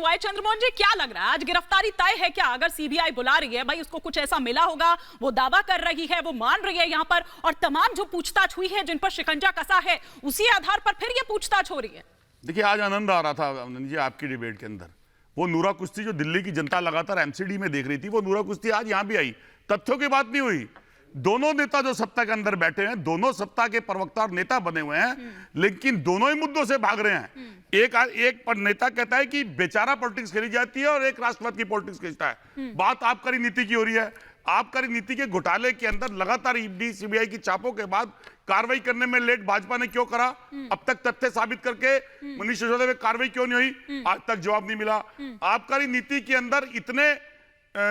हुआ है। चंद्रमोहन जी, क्या लग रहा है, आज गिरफ्तारी तय है क्या? अगर सीबीआई बुला रही है, भाई उसको कुछ ऐसा मिला होगा, वो दावा कर रही है, वो मान रही है यहाँ पर, और तमाम जो पूछताछ हुई है, जिन पर शिकंजा कसा है, उसी आधार पर फिर ये पूछताछ हो रही है। देखिए, आज आनंद आ रहा था आनंद जी आपकी डिबेट के अंदर। वो नूरा कुश्ती जो दिल्ली की जनता लगातार एमसीडी में देख रही थी, वो नूरा कुश्ती आज यहां भी आई। तथ्यों की बात नहीं हुई। दोनों नेता जो सत्ता के अंदर बैठे हैं, दोनों सत्ता के प्रवक्ता और नेता बने हुए हैं, लेकिन दोनों ही मुद्दों से भाग रहे हैं। एक नेता कहता है कि बेचारा पॉलिटिक्स खेली जाती है, और एक राष्ट्रवाद की पॉलिटिक्स खींचता है। बात आबकारी नीति की हो रही है। आबकारी नीति के घोटाले के अंदर लगातार ईडी सीबीआई की चापों के बाद कार्रवाई करने में लेट भाजपा ने क्यों करा? अब तक तथ्य साबित करके मनीष सिसोदिया पे कार्रवाई क्यों नहीं हुई? आज तक जवाब नहीं मिला। आबकारी नीति के अंदर इतने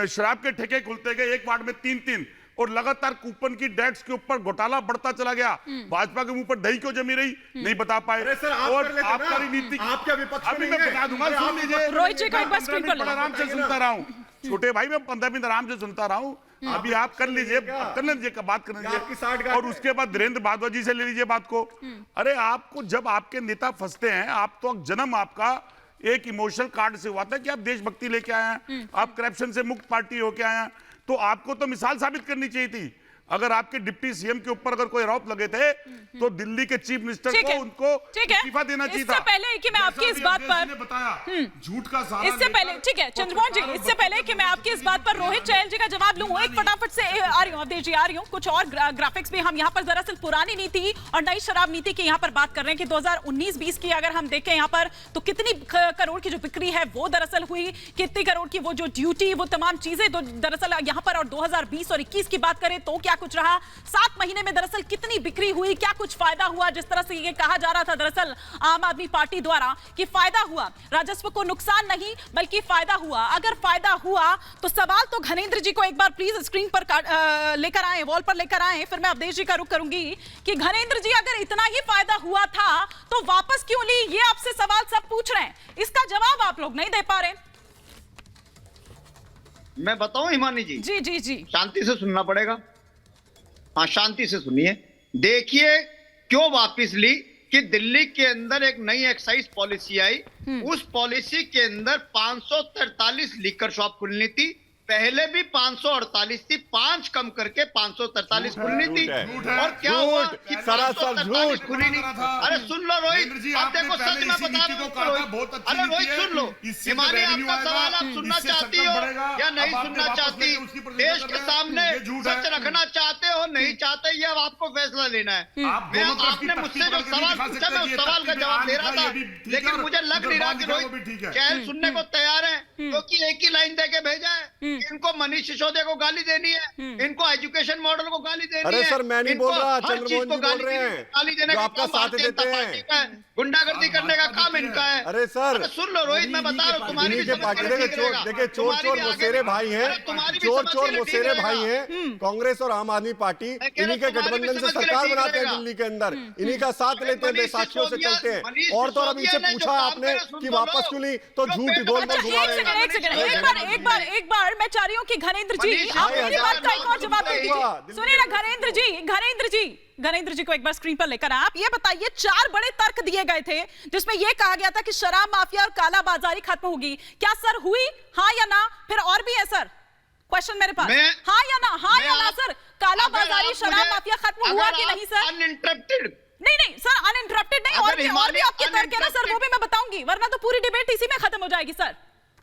शराब के ठेके खुलते गए, एक वार्ड में 3-3, और लगातार कूपन की डेट्स के ऊपर घोटाला बढ़ता चला गया। भाजपा के मुंह पर दही क्यों जमी रही, नहीं बता पाए। और आबकारी नीति अभी मैं बता दूंगा, सुन लीजिए। रोहित जी को एक बार स्क्रीन पर आराम से सुनता रहा हूँ, छोटे भाई, मैं 15 मिनट आराम से सुनता रहा हूँ। अभी आप कर लीजिए, बात कर लीजिए, और उसके बाद धीरेन्द्र भारद्वाज जी से ले लीजिए बात को। अरे आपको, जब आपके नेता फंसते हैं, आप तो जन्म आपका एक इमोशनल कार्ड से हुआ था कि आप देशभक्ति लेके आए हैं, आप करप्शन से मुक्त पार्टी होके आए हैं, तो आपको तो मिसाल साबित करनी चाहिए थी। अगर आपके डिप्टी सीएम के ऊपर अगर कोई आरोप लगे थे, तो दिल्ली के चीफ मिनिस्टर को उनको इस्तीफा देना चाहिए था। इससे पहले कि मैं आपकी इस बात पर बताया झूठ का सहारा, इससे पहले, ठीक है चंद्रमोहन जी, इससे पहले कि मैं आपकी इस बात पर रोहित चहल जी का जवाब लूं, एक फटाफट से आ रही हूं, अवधेश जी आ रही हूं। कुछ और ग्राफिक्स भी हम यहाँ पर दरअसल पुरानी नीति और नई शराब नीति की यहाँ पर बात कर रहे हैं कि 2019-20 की अगर हम देखें यहाँ पर, तो कितनी करोड़ की जो बिक्री है वो दरअसल हुई, कितनी करोड़ की वो जो ड्यूटी, वो तमाम चीजें दरअसल यहाँ पर, और 2020 और 21 की बात करें तो क्या कुछ रहा, 7 महीने में दरअसल कितनी बिक्री हुई, क्या कुछ फायदा हुआ? जिस तरह से ये कहा जा रहा था दरअसल आम आदमी पार्टी द्वारा कि फायदा हुआ, राजस्व को नुकसान नहीं बल्कि फायदा हुआ। अगर फायदा हुआ तो सवाल तो घनेंद्र जी को एक बार प्लीज स्क्रीन पर लेकर आए, वॉल पर लेकर आए, फिर मैं अवधेश जी का रुख करूंगी कि घनेंद्र जी, अगर इतना ही फायदा हुआ था तो वापस क्यों ली? ये आपसे सवाल सब पूछ रहे हैं, इसका जवाब आप लोग नहीं दे पा रहे। मैं बताऊं हिमानी जी? जी जी जी, शांति से सुनना पड़ेगा। हाँ, शांति से सुनिए। देखिए क्यों वापस ली कि दिल्ली के अंदर एक नई एक्साइज पॉलिसी आई, उस पॉलिसी के अंदर 543 लीकर शॉप खुलनी थी, पहले भी 548 थी, 5 कम करके 543 खुलनी थी। और क्या हुआ कि 543 खुली नहीं। अरे सुन लो रोहित, अब देखो सच में बता रहा हूं। अरे रोहित सुन लो, हिमानी आपका सवाल आप सुनना चाहती हो या नहीं सुनना चाहती? देश के सामने सच रखना चाहते हो नहीं चाहते, यह आपको फैसला लेना है। मैं आपने मुझसे जो सवाल पूछा, मैं उस सवाल का जवाब दे रहा था, लेकिन मुझे लग नहीं रहा कि रोहित चहल सुनने को तैयार है, क्योंकि एक ही लाइन देके भेजा है। इनको मनीष सिसोदिया को गाली देनी है, इनको एजुकेशन मॉडल को गाली देनी है। अरे सर, मैं नहीं बोल रहा, चंद्रमोहन जी बोल रहे हैं, गाली देने का आपका साथ देते हैं, गुंडागर्दी करने का काम इनका है। अरे सर सुन लो रोहित, मैं बता रहा हूँ, तुम्हारी भी पार्टी देखिए, चोर मोसेरे भाई हैं, चोर मोसेरे भाई हैं, कांग्रेस और आम आदमी पार्टी इन्हीं के गठबंधन से सरकार बनाते हैं दिल्ली के अंदर, इन्हीं का साथ लेते हैं, बेसाखियों से चलते हैं। और तो अब इनसे पूछा आपने कि वापस क्यों ली, तो झूठ गोल गोल घुमा रहे हैं। एक बार मैं चाह रही हूँ कि घनेंद्र जी आप मेरी बात का एक और जवाब दे दीजिए। सुनिए ना घनेंद्र जी को एक बार स्क्रीन पर लेकर आप ये बताइए, 4 बड़े तर्क दिए गए थे जिसमें यह कहा गया था कि शराब माफिया और काला बाजारी खत्म होगी, क्या सर हुई? हाँ या ना? फिर और भी है सर क्वेश्चन मेरे पास, हाँ या ना? हाँ या ना सर, काला बाजारी शराब माफिया खत्म हुआ कि नहीं सर? अनइंटरप्टेड नहीं सर, अनइंटरप्टेड नहीं, और भी आपके तर्क है ना सर, वो भी मैं बताऊंगी, वरना तो पूरी डिबेट इसी में खत्म हो जाएगी सर।